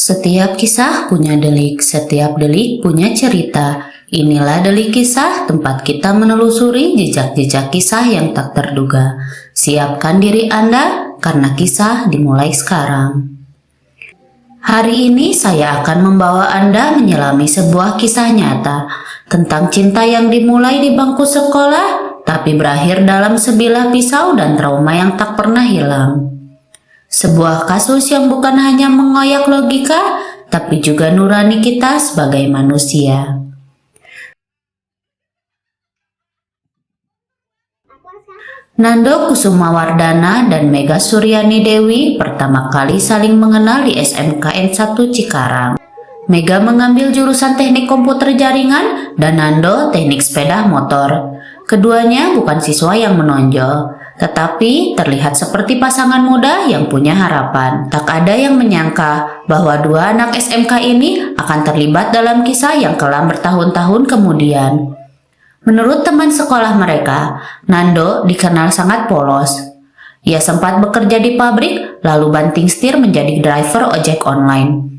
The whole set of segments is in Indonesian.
Setiap kisah punya delik, setiap delik punya cerita. Inilah delik kisah, tempat kita menelusuri jejak-jejak kisah yang tak terduga. Siapkan diri Anda, karena kisah dimulai sekarang. Hari ini saya akan membawa Anda menyelami sebuah kisah nyata tentang cinta yang dimulai di bangku sekolah, tapi berakhir dalam sebilah pisau dan trauma yang tak pernah hilang. Sebuah kasus yang bukan hanya mengoyak logika, tapi juga nurani kita sebagai manusia. Nando Kusumawardana dan Mega Suryani Dewi pertama kali saling mengenal di SMKN 1 Cikarang. Mega mengambil jurusan teknik komputer jaringan dan Nando teknik sepeda motor. Keduanya bukan siswa yang menonjol, tetapi terlihat seperti pasangan muda yang punya harapan. Tak ada yang menyangka bahwa dua anak SMK ini akan terlibat dalam kisah yang kelam bertahun-tahun kemudian. Menurut teman sekolah mereka, Nando dikenal sangat polos. Ia sempat bekerja di pabrik, lalu banting setir menjadi driver ojek online.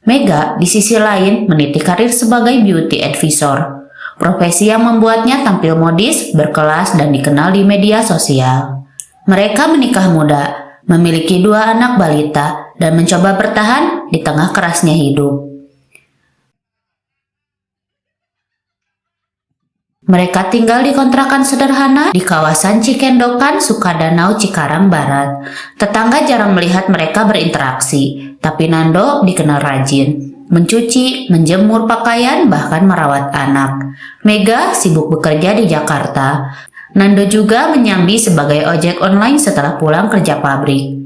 Mega di sisi lain meniti karir sebagai beauty advisor, profesi yang membuatnya tampil modis, berkelas, dan dikenal di media sosial. Mereka menikah muda, memiliki dua anak balita, dan mencoba bertahan di tengah kerasnya hidup. Mereka tinggal di kontrakan sederhana di kawasan Cikendokan, Sukadanau, Cikarang Barat. Tetangga jarang melihat mereka berinteraksi, tapi Nando dikenal rajin, mencuci, menjemur pakaian, bahkan merawat anak. Mega sibuk bekerja di Jakarta. Nando juga menyambi sebagai ojek online setelah pulang kerja pabrik.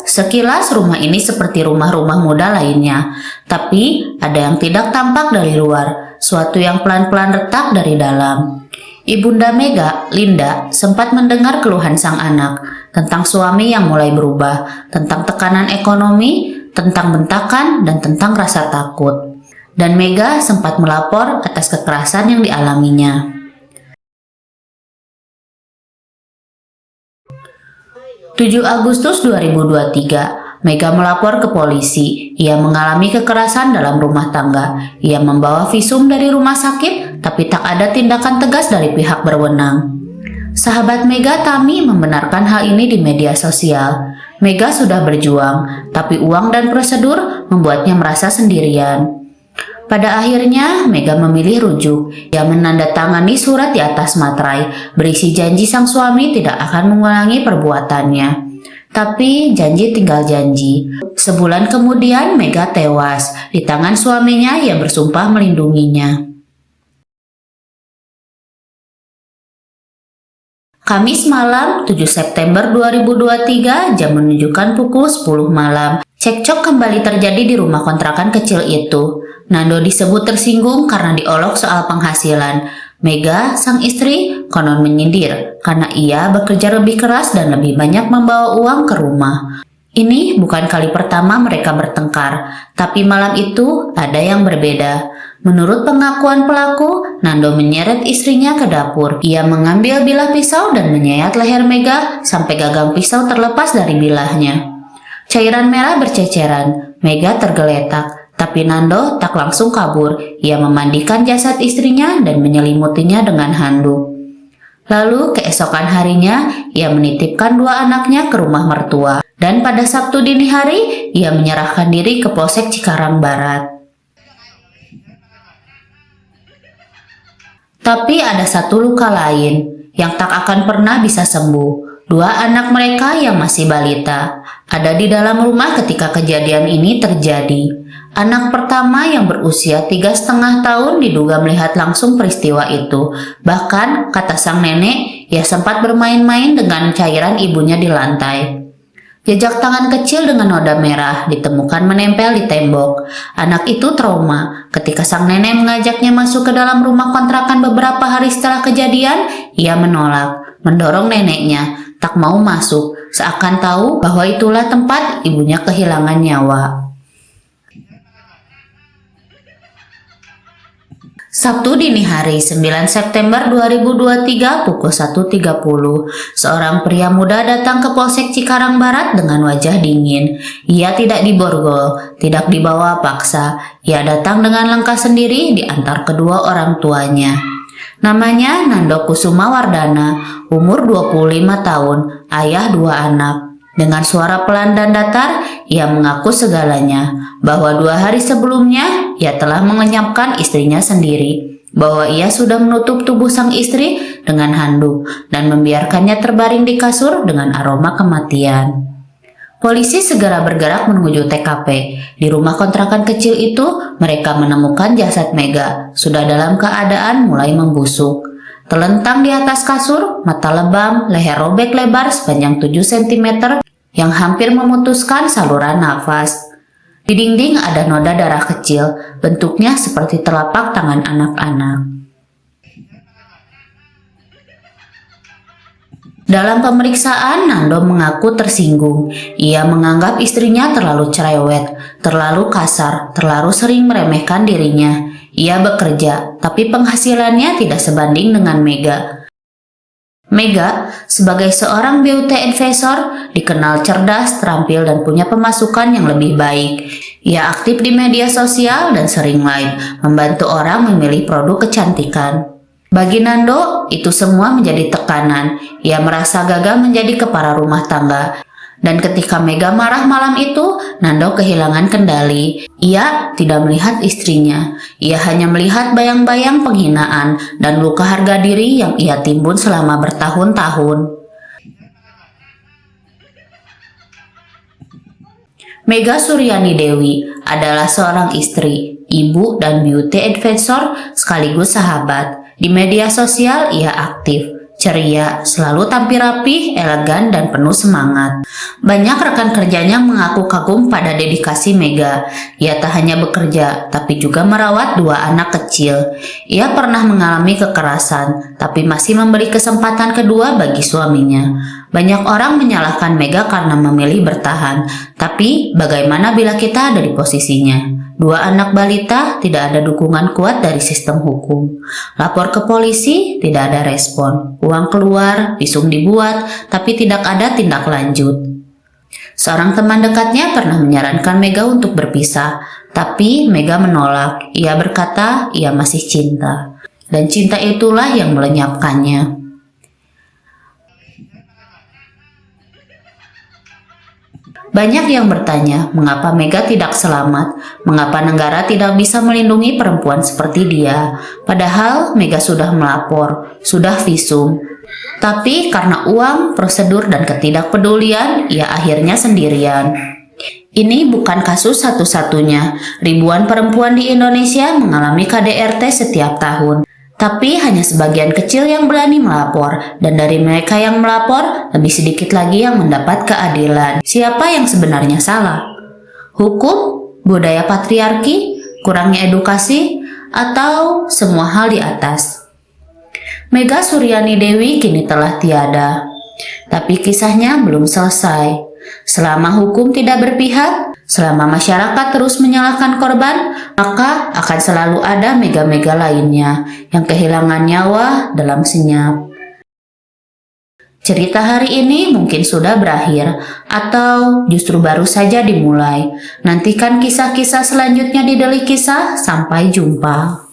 Sekilas rumah ini seperti rumah-rumah muda lainnya, tapi ada yang tidak tampak dari luar, suatu yang pelan-pelan retak dari dalam. Ibunda Mega, Linda, sempat mendengar keluhan sang anak tentang suami yang mulai berubah, tentang tekanan ekonomi, tentang bentakan, dan tentang rasa takut. Dan Mega sempat melapor atas kekerasan yang dialaminya. 7 Agustus 2023, Mega melapor ke polisi. Ia mengalami kekerasan dalam rumah tangga. Ia membawa visum dari rumah sakit, tapi tak ada tindakan tegas dari pihak berwenang. Sahabat Mega, Tami, membenarkan hal ini di media sosial. Mega sudah berjuang, tapi uang dan prosedur membuatnya merasa sendirian. Pada akhirnya, Mega memilih rujuk. Ia menandatangani surat di atas materai, berisi janji sang suami tidak akan mengulangi perbuatannya. Tapi janji tinggal janji. Sebulan kemudian, Mega tewas di tangan suaminya yang bersumpah melindunginya. Kamis malam 7 September 2023, jam menunjukkan pukul 10 malam. Cekcok kembali terjadi di rumah kontrakan kecil itu. Nando disebut tersinggung karena diolok soal penghasilan. Mega, sang istri, konon menyindir karena ia bekerja lebih keras dan lebih banyak membawa uang ke rumah. Ini bukan kali pertama mereka bertengkar, tapi malam itu ada yang berbeda. Menurut pengakuan pelaku, Nando menyeret istrinya ke dapur. Ia mengambil bilah pisau dan menyayat leher Mega sampai gagang pisau terlepas dari bilahnya. Cairan merah berceceran. Mega tergeletak. Tapi Nando tak langsung kabur. Ia memandikan jasad istrinya dan menyelimutinya dengan handuk. Lalu keesokan harinya, ia menitipkan dua anaknya ke rumah mertua. Dan pada Sabtu dini hari, ia menyerahkan diri ke Polsek Cikarang Barat. Tapi ada satu luka lain yang tak akan pernah bisa sembuh. Dua anak mereka yang masih balita ada di dalam rumah ketika kejadian ini terjadi. Anak pertama yang berusia 3,5 tahun diduga melihat langsung peristiwa itu. Bahkan, kata sang nenek, ia sempat bermain-main dengan cairan ibunya di lantai. Jejak tangan kecil dengan noda merah ditemukan menempel di tembok. Anak itu trauma. Ketika sang nenek mengajaknya masuk ke dalam rumah kontrakan beberapa hari setelah kejadian, ia menolak, mendorong neneknya, tak mau masuk, seakan tahu bahwa itulah tempat ibunya kehilangan nyawa. Sabtu dini hari 9 September 2023 pukul 1.30, seorang pria muda datang ke Polsek Cikarang Barat dengan wajah dingin. Ia tidak diborgol, tidak dibawa paksa. Ia datang dengan langkah sendiri diantar kedua orang tuanya. Namanya Nando Kusuma Wardana, umur 25 tahun, ayah 2 anak. Dengan suara pelan dan datar, ia mengaku segalanya, bahwa 2 hari sebelumnya ia telah mengenyapkan istrinya sendiri, bahwa ia sudah menutup tubuh sang istri dengan handuk dan membiarkannya terbaring di kasur dengan aroma kematian. Polisi segera bergerak menuju TKP. Di rumah kontrakan kecil itu, mereka menemukan jasad Mega, sudah dalam keadaan mulai membusuk. Terlentang di atas kasur, mata lebam, leher robek lebar sepanjang 7 cm yang hampir memutuskan saluran nafas. Di dinding ada noda darah kecil, bentuknya seperti telapak tangan anak-anak. Dalam pemeriksaan, Nando mengaku tersinggung. Ia menganggap istrinya terlalu cerewet, terlalu kasar, terlalu sering meremehkan dirinya. Ia bekerja, tapi penghasilannya tidak sebanding dengan Mega. Mega, sebagai seorang beauty investor, dikenal cerdas, terampil, dan punya pemasukan yang lebih baik. Ia aktif di media sosial dan sering live, membantu orang memilih produk kecantikan. Bagi Nando, itu semua menjadi tekanan. Ia merasa gagal menjadi kepala rumah tangga. Dan ketika Mega marah malam itu, Nando kehilangan kendali. Ia tidak melihat istrinya. Ia hanya melihat bayang-bayang penghinaan dan luka harga diri yang ia timbun selama bertahun-tahun. Mega Suryani Dewi adalah seorang istri, ibu, dan beauty advisor sekaligus sahabat. Di media sosial ia aktif, ceria, selalu tampil rapi, elegan, dan penuh semangat. Banyak rekan kerjanya mengaku kagum pada dedikasi Mega. Ia tak hanya bekerja, tapi juga merawat 2 anak kecil. Ia pernah mengalami kekerasan, tapi masih memberi kesempatan kedua bagi suaminya. Banyak orang menyalahkan Mega karena memilih bertahan, tapi bagaimana bila kita ada di posisinya? 2 anak balita, tidak ada dukungan kuat dari sistem hukum. Lapor ke polisi, tidak ada respon. Uang keluar, visum dibuat, tapi tidak ada tindak lanjut. Seorang teman dekatnya pernah menyarankan Mega untuk berpisah, tapi Mega menolak. Ia berkata ia masih cinta, dan cinta itulah yang melenyapkannya. Banyak yang bertanya, mengapa Mega tidak selamat? Mengapa negara tidak bisa melindungi perempuan seperti dia? Padahal Mega sudah melapor, sudah visum. Tapi karena uang, prosedur, dan ketidakpedulian, ia akhirnya sendirian. Ini bukan kasus satu-satunya. Ribuan perempuan di Indonesia mengalami KDRT setiap tahun. Tapi hanya sebagian kecil yang berani melapor, dan dari mereka yang melapor, lebih sedikit lagi yang mendapat keadilan. Siapa yang sebenarnya salah? Hukum, budaya patriarki, kurangnya edukasi, atau semua hal di atas? Mega Suryani Dewi kini telah tiada, tapi kisahnya belum selesai. Selama hukum tidak berpihak, selama masyarakat terus menyalahkan korban, maka akan selalu ada mega-mega lainnya yang kehilangan nyawa dalam senyap. Cerita hari ini mungkin sudah berakhir, atau justru baru saja dimulai. Nantikan kisah-kisah selanjutnya di Delik Kisah. Sampai jumpa.